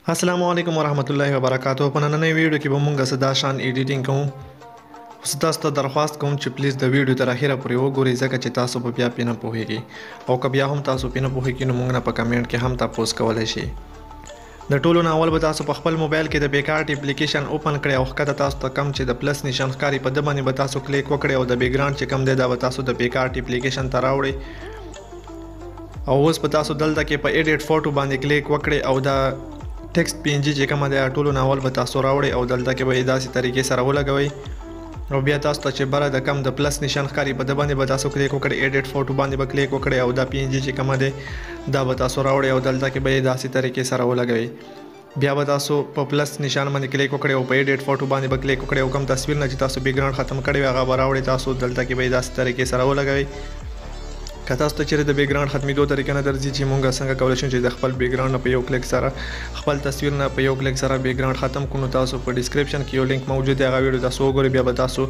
السلام علیکم ورحمت الله وبرکاتہ. په نننۍ ویډیو کې به موږ څه دا شان ایډیټینګ کوو. خو تاسو ته درخواست کوم چې پلیز د ویډیو تر اخره پورې وګورئ ځکه چې تاسو به بیا پې نه پوهیږئ او که بیا هم تاسو پې نه پوهیږئ نو موږ نه په کمنټ کې هم تاسو کولی شئ. د ټولو نه اول به تاسو په خپل موبایل کې د بیکارت اپلیکیشن اوپن کړئ او ښکته تاسو ته کم چې د پلس نشان ښکاري په ده باندې به تاسو کلیک وکړئ او د بیکګراوند چې کم دی دا به تاسو د بیکارت اپلیکیشن ته راوړئ او اوس به تاسو دلته کې په ایډیټ فوټو باندې کلیک وکړئ او دا ټیکسټ پی ان جی چې کومه دی ټولو نه اول به تاسو راوړئ او دلته کې به یې داسې طریقې سره ولګوئ او بیا تاسو ته چې بره د کم د پلس نشان ښکاري په ده باندې به تاسو کلیک وکړئ ایډیټ فوټو باندې به کلیک وکړئ او دا پی ان جی چې کومه دی دا به تاسو راوړئ او دلته کې به یې داسې طریقې سره ولګوئ. بیا به تاسو په پلس نشان باندې کلیک وکړئ او په ایډیټ فوټو باندې به کلیک وکړئ او کوم تصویر نه چې تاسو بیکګراوند ختم کړی وي هغه به راوړئ تاسو دلته کې به یې داسې طریقې سره ولګوئ. که تاسو ته چیرې د بیکګراوند ختمیدو طریقه نه درځي چې موږ څنګه کولی شو چې د خپل بیکګراوند نه په یو کلیک سره خپل تصویر نه په یو کلیک سره بیکګراوند ختم کړو نو تاسو په ډسکرپشن کې یو لینک موجود دی هغه ویډیو تاسو وګورئ بیا به تاسو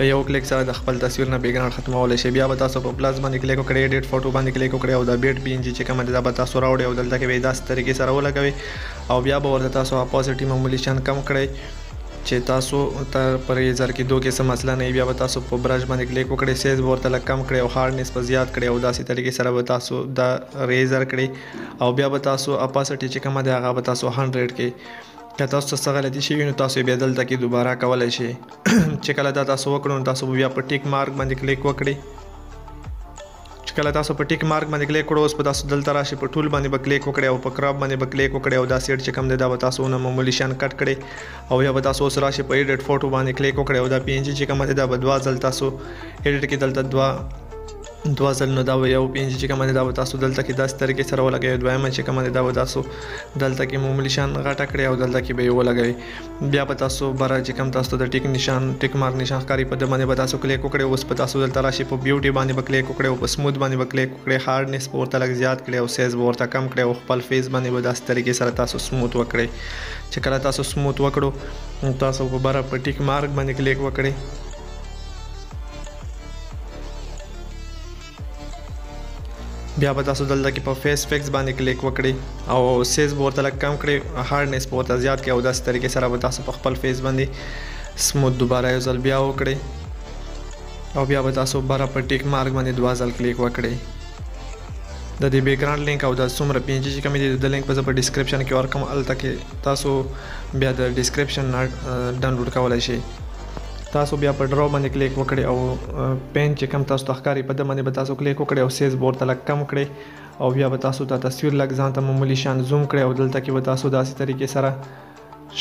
په یو کلیک سره د خپل تصویر نه بیکګراوند ختمولی شئ. بیا به تاسو په پلس باندې کلیک وکړئ ایډیټ فوټو باندې کلیک وکړئ او د بیټ پی ان جی چې کومه دی دا به تاسو راوړئ او دلته کې به یې داسې طریقې سره ولګوئ او بیا به ورته تاسو اپوزیټي معمولي شان کم کړئ چې تاسو ته پر ایزر کې دوه کې څه مسله نه وي. بیا به تاسو په برش باندې کلیک وکړئ سیز به ورته لږ کم کړئ او هارډنس په زیات کړئ او داسې طریقې سره به تاسو دا ریزر کړئ او بیا به تاسو اپاسټي چې کومه دی هغه به تاسو 100 کړئ. که تاسو ته څه غلطي شوي نو تاسو بیا دلته کې دوباره کولی شئ. چې کله دا تاسو وکړو نو تاسو بیا په ټیک مارک باندې کلیک وکړئ. چې کله تاسو په ټیک مارک باندې کلیک کړو اوس په تاسو دلته راشي په ټول باندې به کلیک وکړئ او په کراپ باندې به کلیک وکړئ او دا سیټ چې کوم دی دا به تاسو نه معمولي شان کټ کړئ او بیا به تاسو اوس راشي په ایډیټ فوټو باندې کلیک وکړئ او دا پی ان جی چې کومه دی دا به دوه ځل تاسو ایډیټ کې دلته دوه ځل نو دا به یو پی ان جی چې کومه دی دا به تاسو دلته کې داسې طریقې سره ولګوئ. دویمه چې کومه دی دا به تاسو دلته کې معمولي شان غټه کړئ او دلته کې به یې ولګوئ. بیا به تاسو بره چې کوم تاسو د ټیک نشان ټیک مارک نشان ښکاري په ده باندې به تاسو کلیک وکړئ. اوس په تاسو دلته راشي په بیوټي باندې به کلیک وکړئ او په سموث باندې به کلیک وکړئ. هارډنس به ورته لږ زیات کړئ او سیز به ورته کم کړئ او خپل فیس باندې به داسې طریقې سره تاسو سموث وکړئ. چې کله تاسو سموث وکړو نو تاسو په بره په ټیک مارک باندې کلیک وکړئ. بیا به تاسو دلته کې په فیس فکس باندې کلیک وکړئ او سیز به ورته لږ کم کړئ هارډنس به ورته زیات کړئ او داسې طریقې سره به تاسو په خپل فیس باندې سموث دوباره یو ځل بیا وکړئ او بیا به تاسو بره په ټیک مارک باندې دوه ځل کلیک وکړئ. د دې بیکګراوند لینک او د څومره پی ان جی چې کومې دي د لینک به زه په ډسکرپشن کې ورکړم هلته کې تاسو بیا د ډسکرپشن نه ډاونلوډ کولی شئ. تاسو بیا په ډرا باندې کلیک وکړئ او پین چې کم تاسو ته ښکاري په ده باندې به تاسو کلیک وکړئ او سیز به ورته لږ کم کړئ او بیا به تاسو ته تصویر لږ ځان ته معمولي شان زوم کړئ او دلته کې به تاسو داسې طریقې سره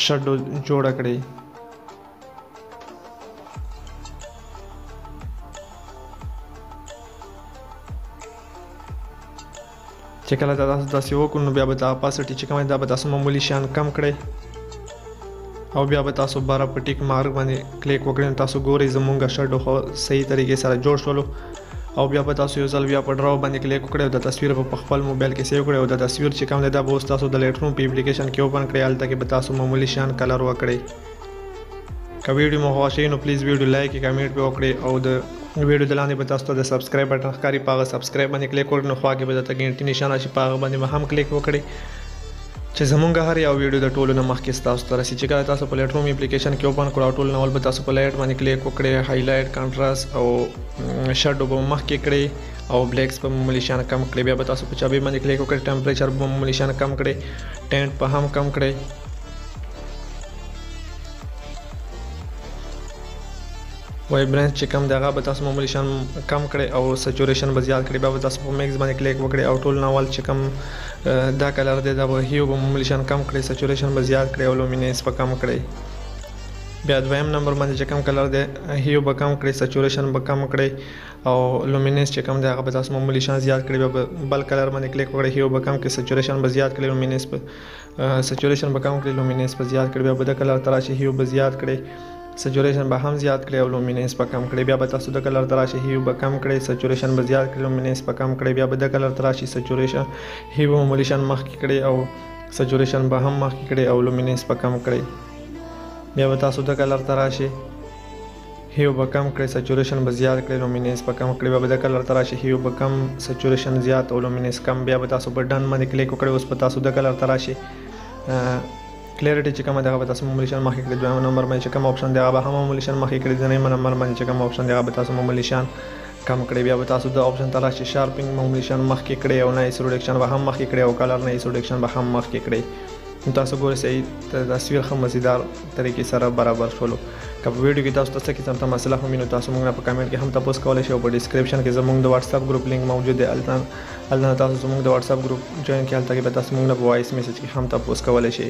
شډو جوړه کړئ. چې کله تاسو داسې وکړو نو بیا به د اپاسټي چې کومه دا به تاسو معمولي شان کم کړئ او بیا به تاسو باره په ټیک مارک باندې کلیک وکړئ نو تاسو ګورئ زمونږ شډو خو صحیح طریقې سره جوړ شولو او بیا به تاسو یو ځل بیا په ډرا باندې کلیک وکړئ او د تصویر په خپل موبایل کې سیو کړئ او د تصویر چې کوم دی دا به اوس تاسو د لیټروم په اپلیکیشن کې اوپن کړئ هلته کې به تاسو معمولي شان کلر وکړئ. که ویډیو مو خوښ شي نو پلیز ویډیو لایک کمنټ پې وکړئ او د ویډیو د لاندې به تاسو ته د سبسکرایب بټن ښکاري په هغه سبسکرایب باندې کلیک وکړئ نو خوا کې به درته ګنټۍ نشان راشي په هغه باندې به هم کلیک وکړئ چې زمونږ هر یو ویډیو د ټولو نه مخکې ستاسو ته رسي. چې کله تاسو په لیټروم اپلیکیشن کې اوپن کړو ټول نه اول به تاسو په لایټ باندې کلیک وکړئ هایلایټ کانټراسټ او شډو به مخکې کړئ او بلیکس په معمولي شان کم کړئ. بیا به تاسو په چابي باندې کلیک وکړئ ټمپریچر په معمولي شان کم کړئ ټینټ په هم کم کړئ. وایبرنس چې کم دی هغه به تاسو معمولي شان کم کړئ او سچوریشن به زیات کړئ. بیا به تاسو په میکس باندې کلیک وکړئ او ټول نه اول چې کم دا کلر دی دا به هیو به معمولي شان کم کړئ سچوریشن به زیات کړئ او لومیننس به کم کړئ. بیا دویم نمبر باندې چې کم کلر دی هیو به کم کړئ سچوریشن به کم کړئ او لومیننس چې کم دی هغه به تاسو معمولي شان زیات کړئ. بیا به بل کلر باندې کلیک وکړئ هیو به کم کړئ سچوریشن به زیات کړئ لومیننس به سچوریشن به کم کړئ لومیننس به زیات کړئ. بیا به د کلر ته راشي هیو به زیات کړئ سچوریشن به هم زیات کړئ او لومیننس به کم کړئ. بیا به تاسو د کلر ته راشي هیو به کم کړئ سچوریشن به زیات کړئ لومیننس به کم کړئ. بیا به د کلر ته راشي سچوریشن هیو به معمولي شان مخکې کړئ او سچوریشن به هم مخکې کړئ او لومیننس به کم کړئ. بیا به تاسو د کلر ته راشي هیو به کم کړئ سچوریشن به زیات کړئ لومیننس به کم کړئ. بیا به د کلر ته راشي هیو به کم سچوریشن زیات او لومیننس کم. بیا به تاسو په ډن باندې کلیک وکړئ اوس به تاسو د کلر ته راشي کلیئرټي چې کومه دغه به تاسو معمولی شان مخکې کړئ. دویم نمبر باندې چې کوم اپشن دی هغه به هم معمولی شان مخکې کړئ. درېیم نمبر باندې چې کوم اپشن دی هغه به تاسو معمولی شان کم کړئ. بیا به تاسو د اپشن ته راشئ شارپینګ معمولی شان مخکې کړئ او نایس ریډکشن به هم مخکې کړئ او کلر نایس ریډکشن به هم مخکې کړئ. نو تاسو ګورئ صحیح تصویر ښه مزیدار طریقې سره برابر شولو. که په ویډیو کې تاسو ته څه قسم ته مسله هم وي نو تاسو موږ نه په کمنټ کې هم تپوس کولی شئ او په ډسکرپشن کې زموږ د وټسپ ګروپ لینک موجود دی. هلته تاسو زموږ د وټسپ ګروپ جوئن کړئ. هلته کې به تاسو موږ نه په وایس میسج کې هم تپوس کولی شئ.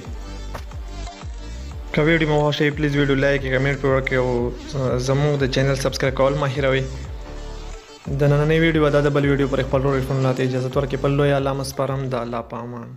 که ویډیو مو خوښ شي پلیز ویډیو لایک کړئ، کمنټ پرې وکړئ او زموږ د چینل سبسکرایب کول مه هېروئ. د نننۍ ویډیو دا د بل ویډیو پر خپل ورور ته اجازه ورکړئ. په لوی الله مو سپارم. د الله په امان.